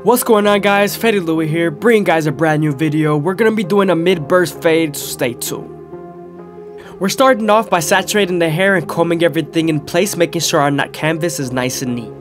What's going on, guys? FadeitLuie here, bringing guys a brand new video. We're gonna be doing a mid-burst fade, so stay tuned. We're starting off by saturating the hair and combing everything in place, making sure our canvas is nice and neat.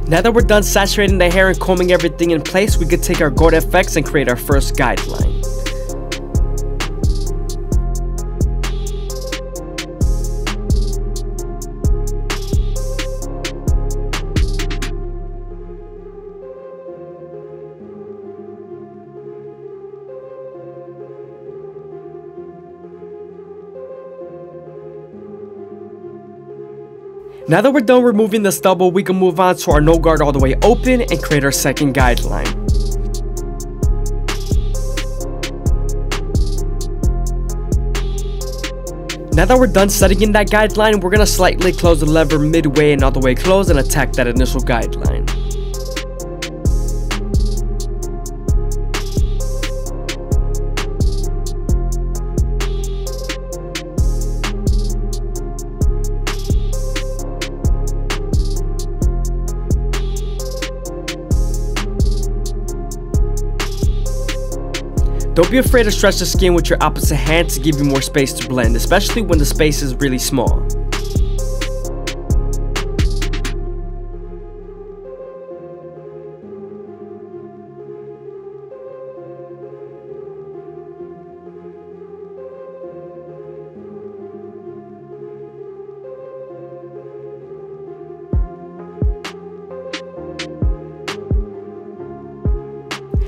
Now that we're done saturating the hair and combing everything in place, we could take our gold effects and create our first guideline. Now that we're done removing the stubble, we can move on to our no guard all the way open and create our second guideline. Now that we're done setting in that guideline, we're going to slightly close the lever midway and all the way close and attack that initial guideline. Don't be afraid to stretch the skin with your opposite hand to give you more space to blend, especially when the space is really small.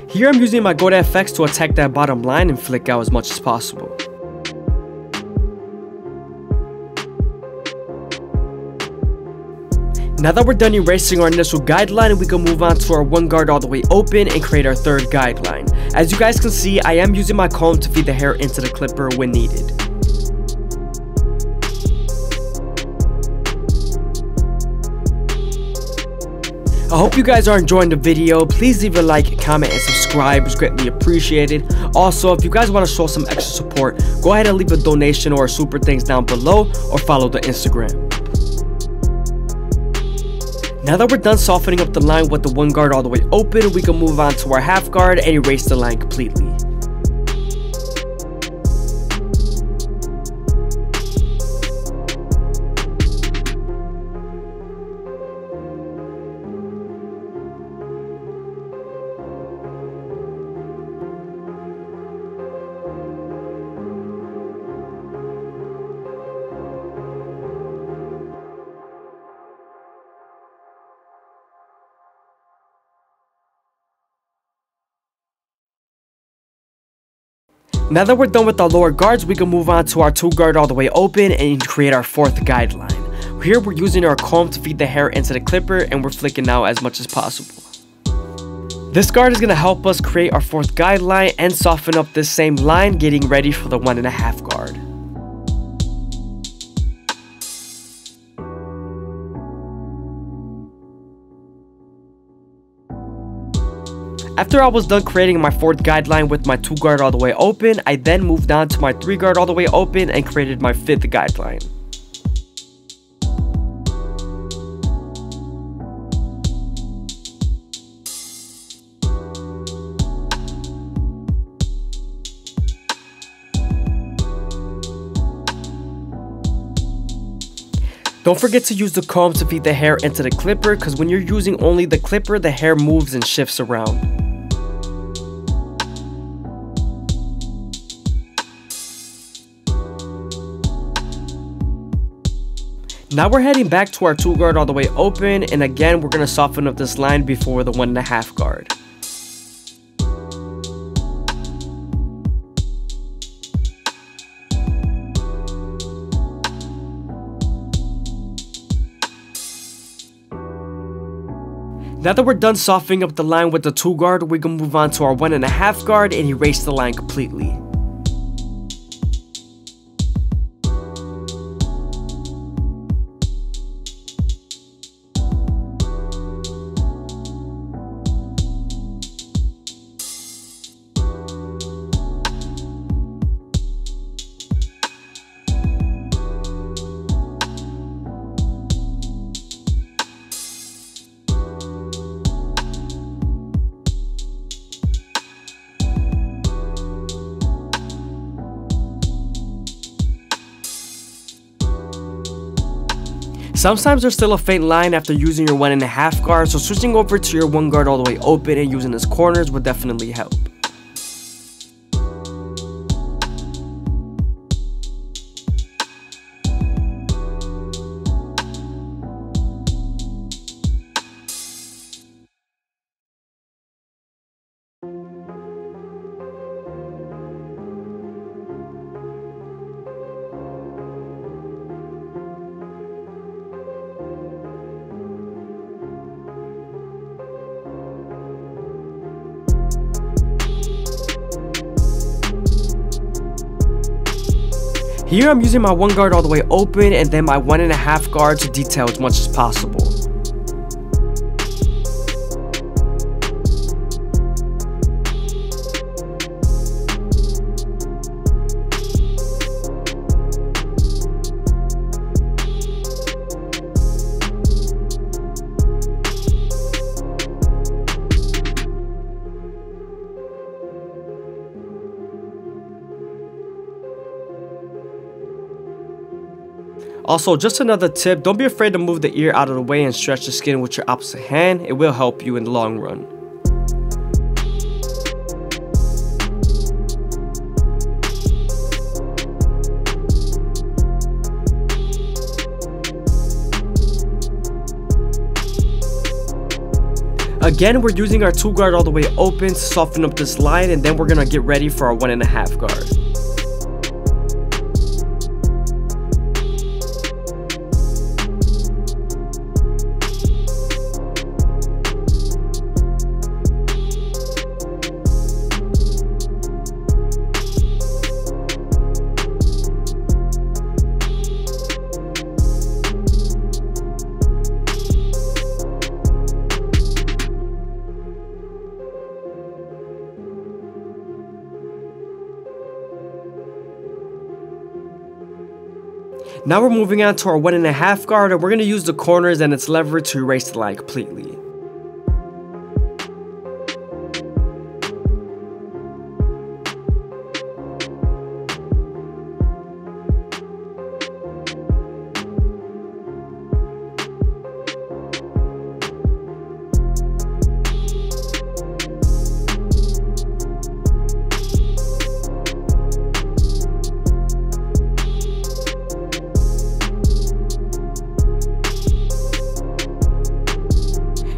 Here I'm using my gold FX to attack that bottom line and flick out as much as possible. Now that we're done erasing our initial guideline, we can move on to our one guard all the way open and create our third guideline. As you guys can see, I am using my comb to feed the hair into the clipper when needed. I hope you guys are enjoying the video. Please leave a like, comment, and subscribe. It's greatly appreciated. Also, if you guys want to show some extra support, go ahead and leave a donation or a super thanks down below, or follow the Instagram. Now that we're done softening up the line with the one guard all the way open, we can move on to our half guard and erase the line completely. Now that we're done with our lower guards, we can move on to our two guard all the way open and create our fourth guideline. Here we're using our comb to feed the hair into the clipper and we're flicking out as much as possible. This guard is going to help us create our fourth guideline and soften up this same line, getting ready for the 1.5 guard. After I was done creating my fourth guideline with my 2 guard all the way open, I then moved on to my 3 guard all the way open and created my 5th guideline. Don't forget to use the comb to feed the hair into the clipper, because when you're using only the clipper, the hair moves and shifts around. Now we're heading back to our 2 guard all the way open, and again we're going to soften up this line before the 1.5 guard. Now that we're done softening up the line with the 2 guard, we can move on to our 1.5 guard and erase the line completely. Sometimes there's still a faint line after using your 1.5 guard, so switching over to your 1 guard all the way open and using his corners would definitely help. Here I'm using my 1 guard all the way open and then my 1.5 guard to detail as much as possible. Also, just another tip, don't be afraid to move the ear out of the way and stretch the skin with your opposite hand. It will help you in the long run. Again, we're using our 2 guard all the way open to soften up this line, and then we're gonna get ready for our 1.5 guard. Now we're moving on to our 1.5 guard, and we're going to use the corners and its lever to erase the line completely.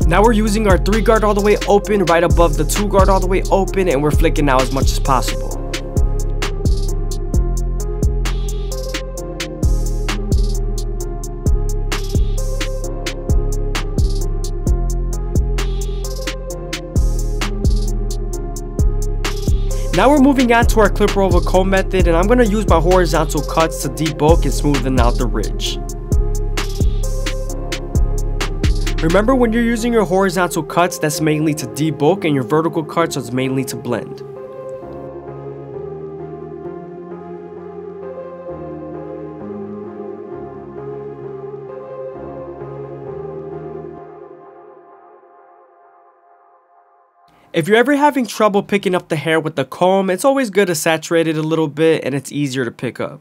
Now we're using our 3 guard all the way open right above the 2 guard all the way open, and we're flicking out as much as possible. Now we're moving on to our clipper over comb method, and I'm going to use my horizontal cuts to debulk and smoothen out the ridge. Remember, when you're using your horizontal cuts, that's mainly to debulk, and your vertical cuts is mainly to blend. If you're ever having trouble picking up the hair with the comb, it's always good to saturate it a little bit and it's easier to pick up.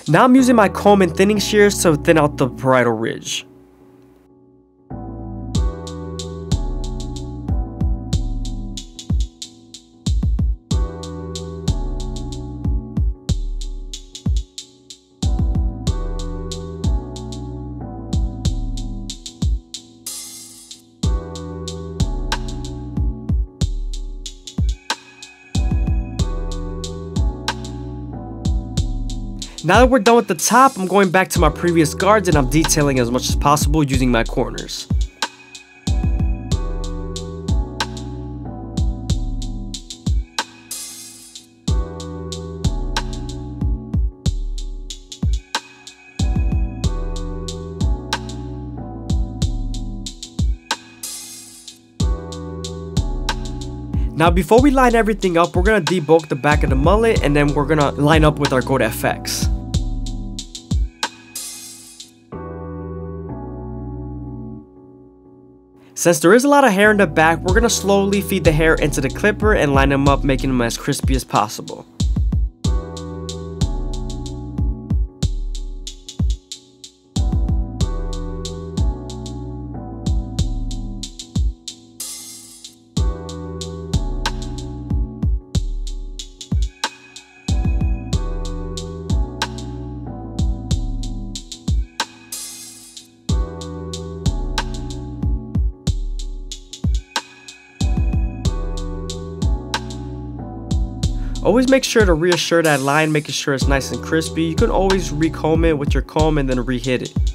Now I'm using my comb and thinning shears to thin out the parietal ridge. Now that we're done with the top, I'm going back to my previous guards and I'm detailing as much as possible using my corners. Now before we line everything up, we're gonna debulk the back of the mullet, and then we're gonna line up with our Goat FX. Since there is a lot of hair in the back, we're gonna slowly feed the hair into the clipper and line them up, making them as crispy as possible. Always make sure to reassure that line, making sure it's nice and crispy. You can always recomb it with your comb and then re-hit it.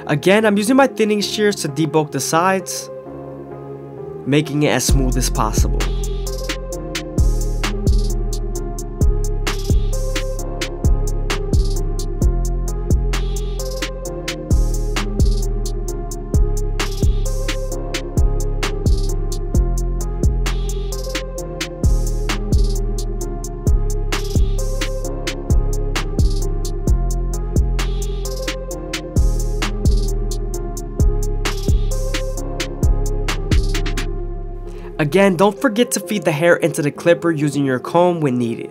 Again, I'm using my thinning shears to debulk the sides, making it as smooth as possible. Again, don't forget to feed the hair into the clipper using your comb when needed.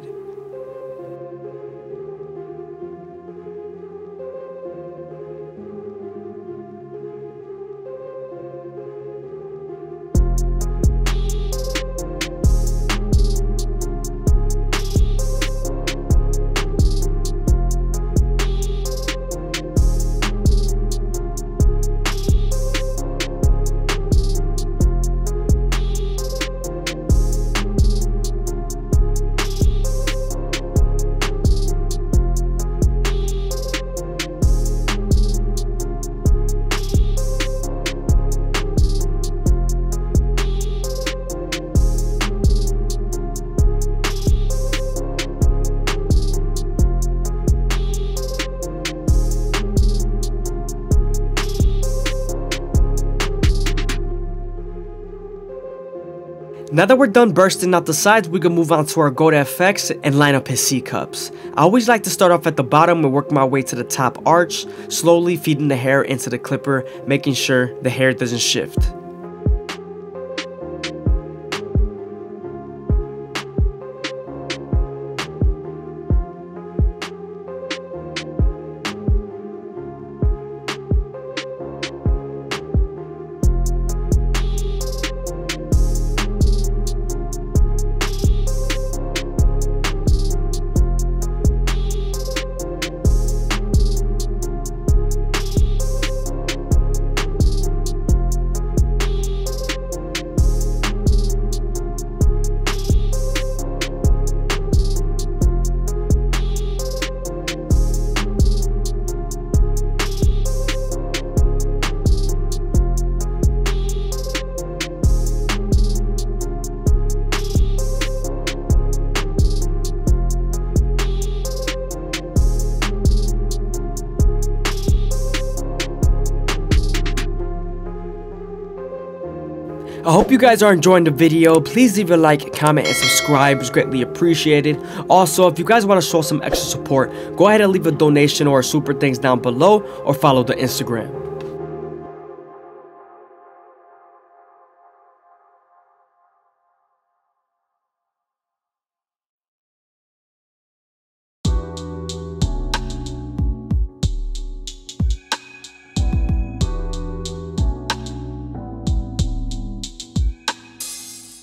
Now that we're done bursting out the sides, we can move on to our Goat FX and line up his C-cups. I always like to start off at the bottom and work my way to the top arch, slowly feeding the hair into the clipper, making sure the hair doesn't shift. I hope you guys are enjoying the video. Please leave a like, comment, and subscribe. It's greatly appreciated. Also, if you guys want to show some extra support, go ahead and leave a donation or a super thanks down below or follow the Instagram.